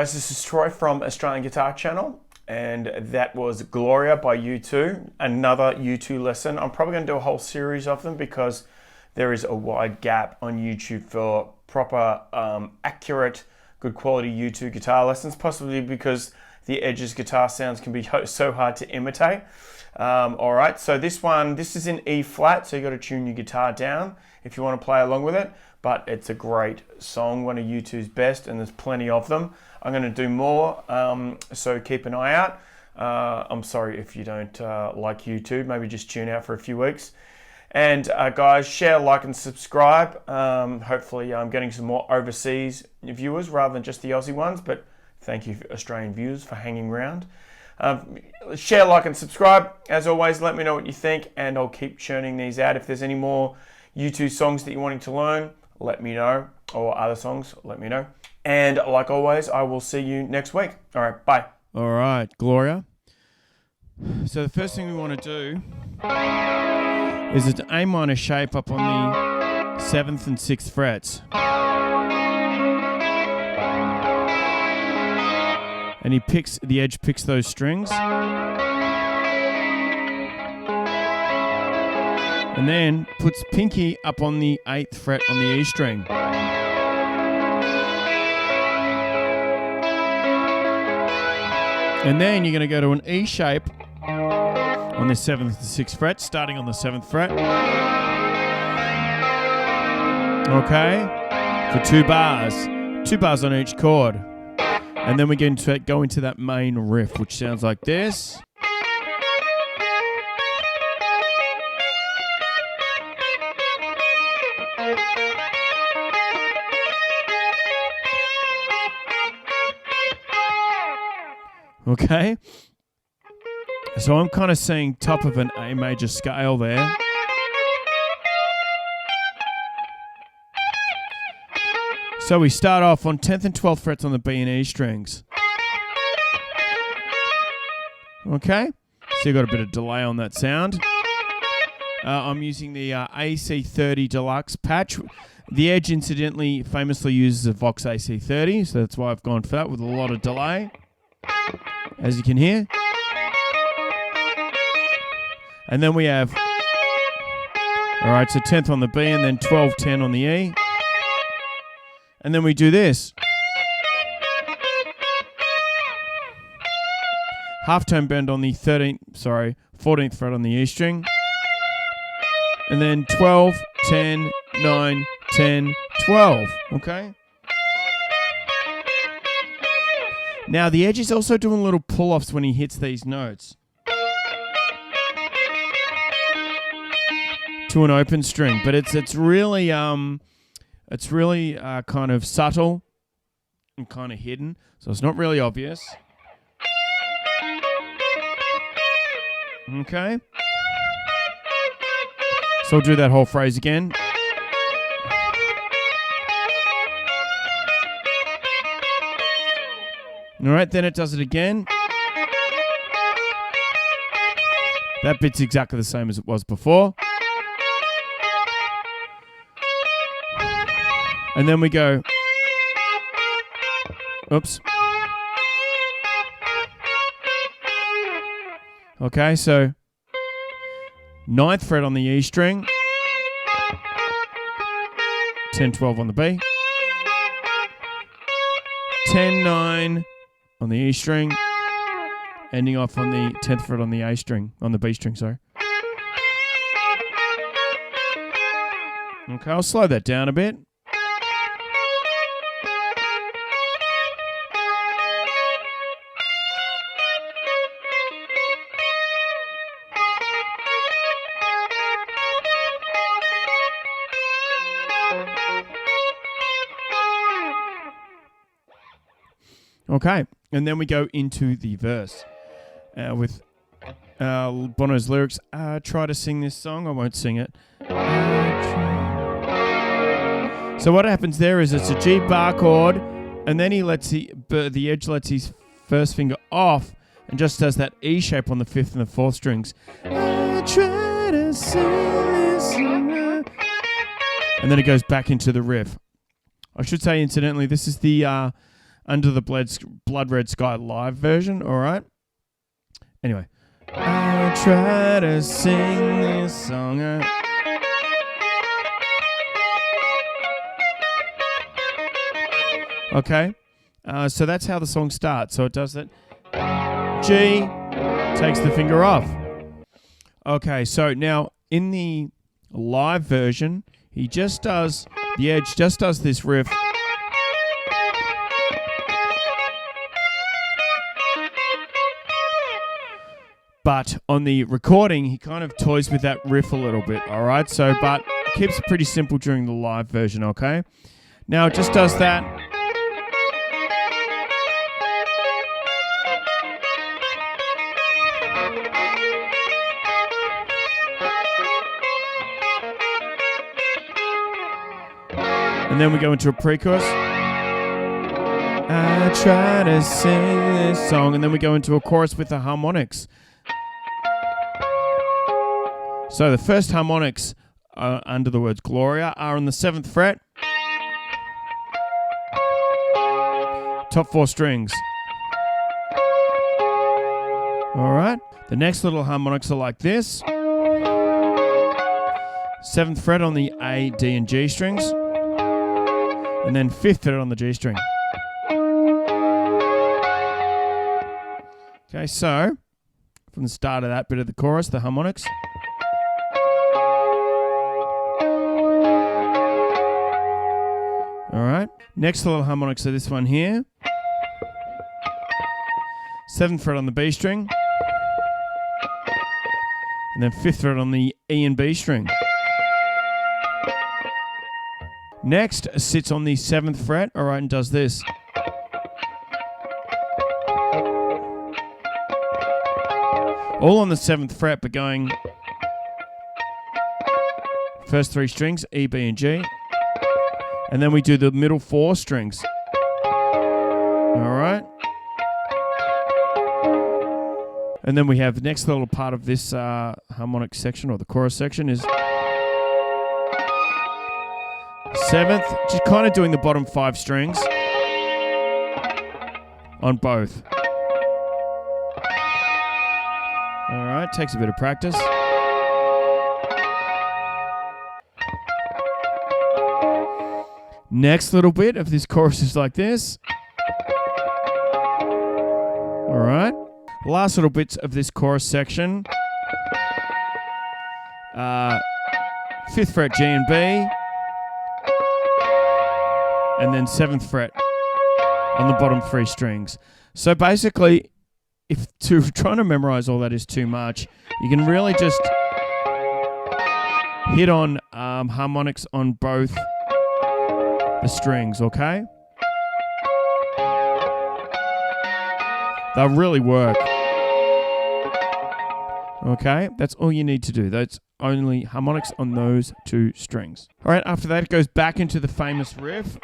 guys, this is Troy from Australian Guitar Channel, and that was Gloria by U2, another U2 lesson. I'm probably going to do a whole series of them because there is a wide gap on YouTube for proper, accurate, good quality U2 guitar lessons, possibly because the Edge's guitar sounds can be so hard to imitate. Alright, so this is in E flat, so you got to tune your guitar down if you want to play along with it, but it's a great song, one of U2's best, and there's plenty of them. I'm going to do more, so keep an eye out. I'm sorry if you don't like U2, maybe just tune out for a few weeks. And guys, share, like, and subscribe. Hopefully I'm getting some more overseas viewers rather than just the Aussie ones, but thank you Australian viewers for hanging around. Share, like, and subscribe. As always, let me know what you think, and I'll keep churning these out. If there's any more U2 songs that you're wanting to learn, let me know, or other songs, let me know. And like always, I will see you next week. All right, bye. All right, Gloria. So the first thing we want to do is an A minor shape up on the 7th and 6th frets. And the Edge picks those strings. And then puts pinky up on the 8th fret on the E string. And then you're going to go to an E shape on the 7th and 6th fret, starting on the 7th fret. Okay? For 2 bars. 2 bars on each chord. And then we're going to go into that main riff, which sounds like this. Okay? So I'm kind of seeing top of an A major scale there. So we start off on 10th and 12th frets on the B and E strings. Okay? So you've got a bit of delay on that sound. I'm using the AC30 Deluxe patch. The Edge, incidentally, famously uses a Vox AC30, so that's why I've gone for that with a lot of delay, as you can hear. And then we have, alright, so 10th on the B and then 12-10 on the E. And then we do this. Half-tone bend on the 14th fret on the E string. And then 12, 10, 9, 10, 12. Okay? Now, the Edge is also doing little pull-offs when he hits these notes. To an open string, but it's really kind of subtle and kind of hidden, so it's not really obvious. Okay. So I'll do that whole phrase again. Alright, then it does it again. That bit's exactly the same as it was before. And then we go, oops. Okay, so 9th fret on the E string, 10-12 on the B, 10-9 on the E string, ending off on the 10th fret on the A string, on the B string, sorry. Okay, I'll slow that down a bit. Okay, and then we go into the verse with Bono's lyrics. Try to sing this song. I won't sing it. So what happens there is it's a G bar chord, and then the Edge lets his first finger off and just does that E shape on the 5th and the 4th strings. I try to sing this song. And then it goes back into the riff. I should say, incidentally, this is the Under the Blood Red Sky live version, all right? Anyway. I try to sing this song. Okay. So that's how the song starts. So it does that. G takes the finger off. Okay, so now in the live version, he just does, the Edge just does this riff. But on the recording, he kind of toys with that riff a little bit, all right? So, but keeps it pretty simple during the live version, okay? Now it just does that. And then we go into a pre-chorus. I try to sing this song. And then we go into a chorus with the harmonics. So the first harmonics under the words Gloria are on the 7th fret. Top 4 strings. All right. The next little harmonics are like this. 7th fret on the A, D, and G strings. And then 5th fret on the G string. Okay, so from the start of that bit of the chorus, the harmonics. All right, next little harmonics are this one here. 7th fret on the B string. And then 5th fret on the E and B string. Next sits on the 7th fret, all right, and does this. All on the 7th fret, but going first 3 strings, E, B, and G. And then we do the middle 4 strings. All right. And then we have the next little part of this harmonic section, or the chorus section, is 7th, just kind of doing the bottom 5 strings on both. All right, takes a bit of practice. Next little bit of this chorus is like this. All right. Last little bits of this chorus section. 5th fret G and B. And then 7th fret on the bottom 3 strings. So basically, if trying to memorize all that is too much, you can really just hit on harmonics on both the strings, okay? They'll really work. Okay, that's all you need to do. That's only harmonics on those 2 strings. All right, after that, it goes back into the famous riff.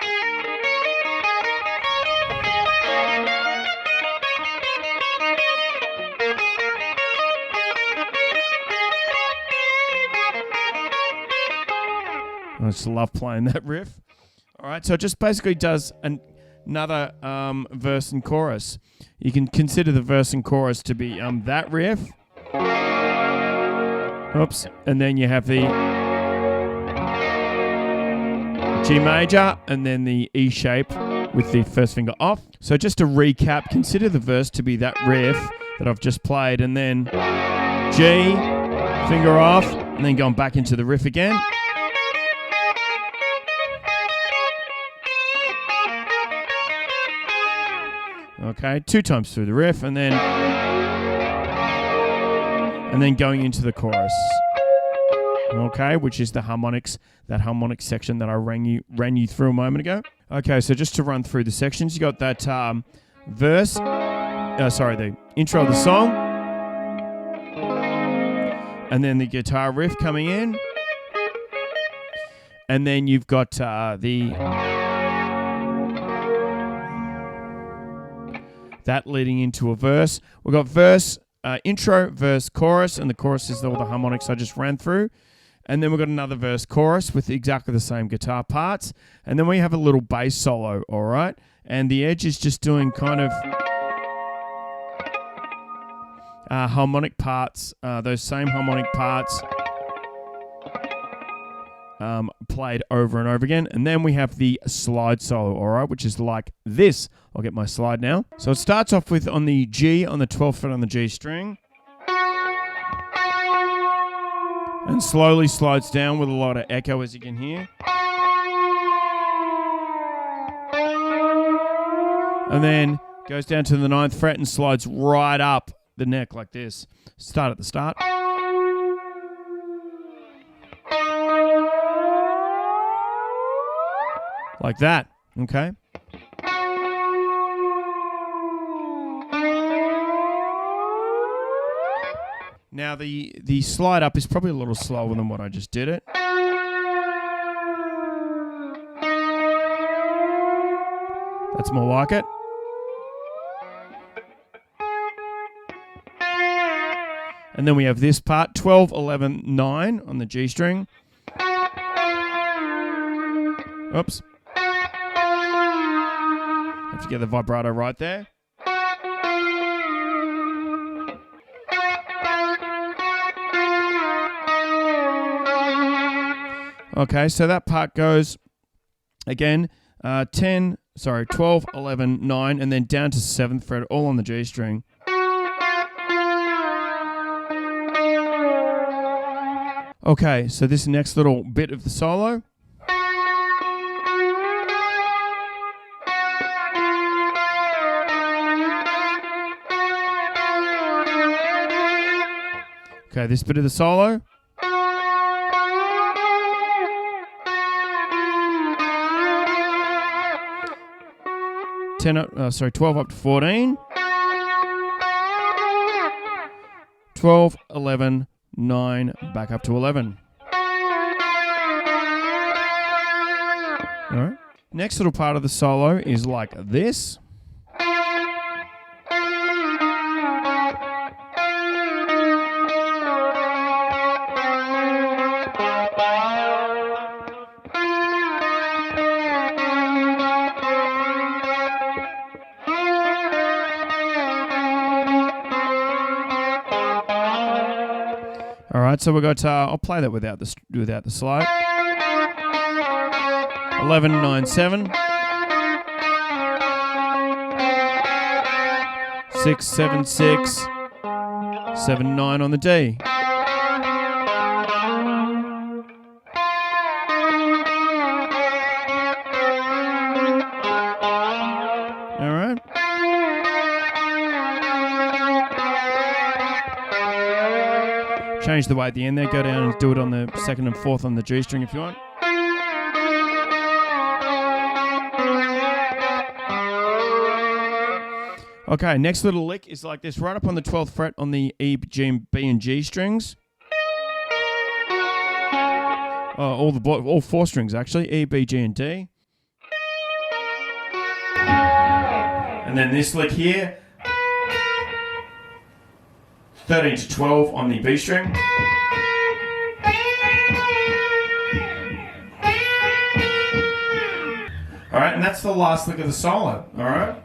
I just love playing that riff. All right, so it just basically does another verse and chorus. You can consider the verse and chorus to be that riff. Oops. And then you have the G major and then the E shape with the first finger off. So just to recap, consider the verse to be that riff that I've just played, and then G, finger off, and then going back into the riff again. Okay, 2 times through the riff, and then going into the chorus. Okay, which is the harmonics, that harmonic section that I ran you through a moment ago. Okay, so just to run through the sections, you got that the intro of the song, and then the guitar riff coming in, and then you've got that leading into a verse. We've got verse, intro, verse, chorus, and the chorus is all the harmonics I just ran through. And then we've got another verse chorus with exactly the same guitar parts. And then we have a little bass solo, all right? And the Edge is just doing kind of harmonic parts, those same harmonic parts played over and over again. And then we have the slide solo, all right, which is like this. I'll get my slide now. So it starts off with on the G, on the 12th fret on the G string. And slowly slides down with a lot of echo, as you can hear. And then goes down to the 9th fret and slides right up the neck like this. Start at the start. Like that, okay? Now the slide up is probably a little slower than what I just did it. That's more like it. And then we have this part, 12, 11, 9 on the G string. Oops. Have to get the vibrato right there. Okay, so that part goes again 12, 11, 9, and then down to 7th fret, all on the G string. Okay, so this next little bit of the solo. Okay, this bit of the solo. – 12 up to 14. 12, 11, 9, back up to 11. All right. Next little part of the solo is like this. All right, so we got. I'll play that without the slide. 11, 9, 7. 6, 7, 6. 7, 9 on the D. All right. Change the way at the end there. Go down and do it on the 2nd and 4th on the G string if you want. Okay, next little lick is like this, right up on the 12th fret on the E, G, B, and G strings. All 4 strings actually, E, B, G, and D. And then this lick here. 13 to 12 on the B string. All right, and that's the last lick of the solo, all right?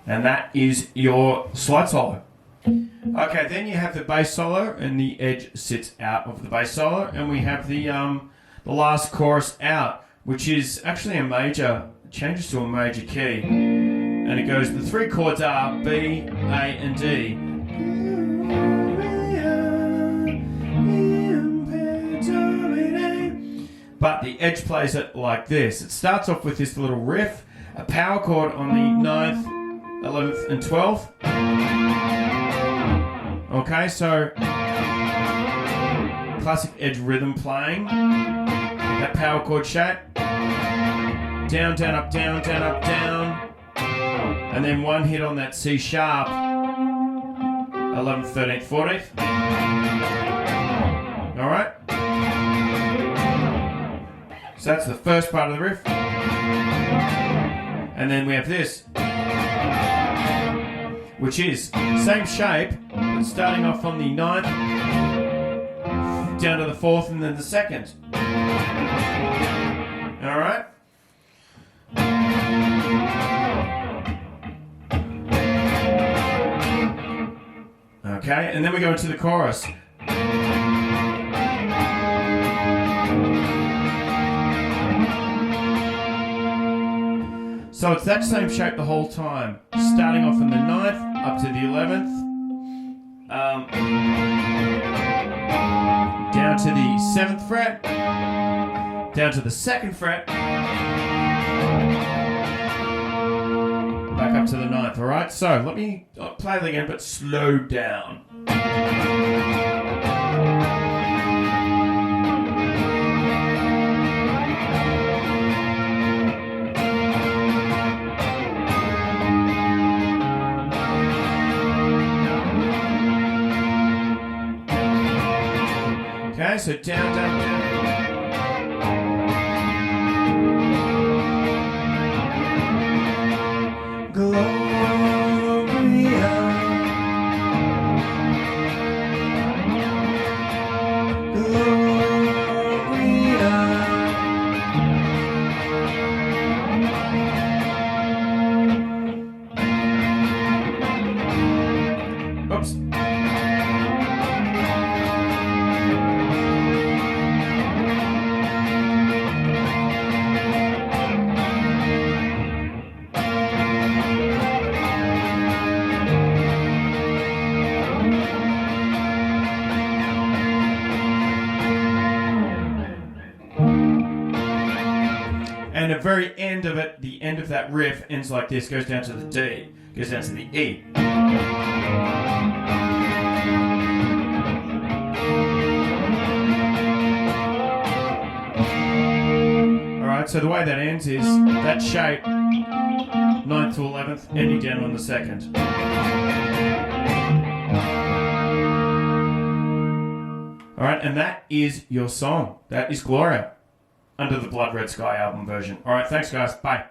And that is your slide solo. Okay, then you have the bass solo, and the Edge sits out of the bass solo, and we have the last chorus out, which is actually a major, changes to a major key. And it goes, the 3 chords are B, A, and D. But the Edge plays it like this. It starts off with this little riff, a power chord on the 9th, 11th, and 12th. Okay, so classic Edge rhythm playing. That power chord shape. Down, down, up, down, down, up, down. And then one hit on that C sharp. 11th, 13th, 14th. Alright? So that's the first part of the riff. And then we have this. which is same shape, but starting off on the 9th, down to the 4th, and then the 2nd. All right? Okay, and then we go into the chorus. So it's that same shape the whole time, starting off on the 9th up to the 11th, down to the 7th fret, down to the 2nd fret, back up to the 9th, alright? So let me play that again, but slow down. Okay, so down, down, down. Gloria. Gloria. Oops. And the very end of it, the end of that riff ends like this, goes down to the D, goes down to the E. Alright, so the way that ends is that shape, 9th to 11th, ending down on the 2nd. Alright, and that is your song. That is Gloria. Under the Blood Red Sky album version. Alright, thanks guys. Bye.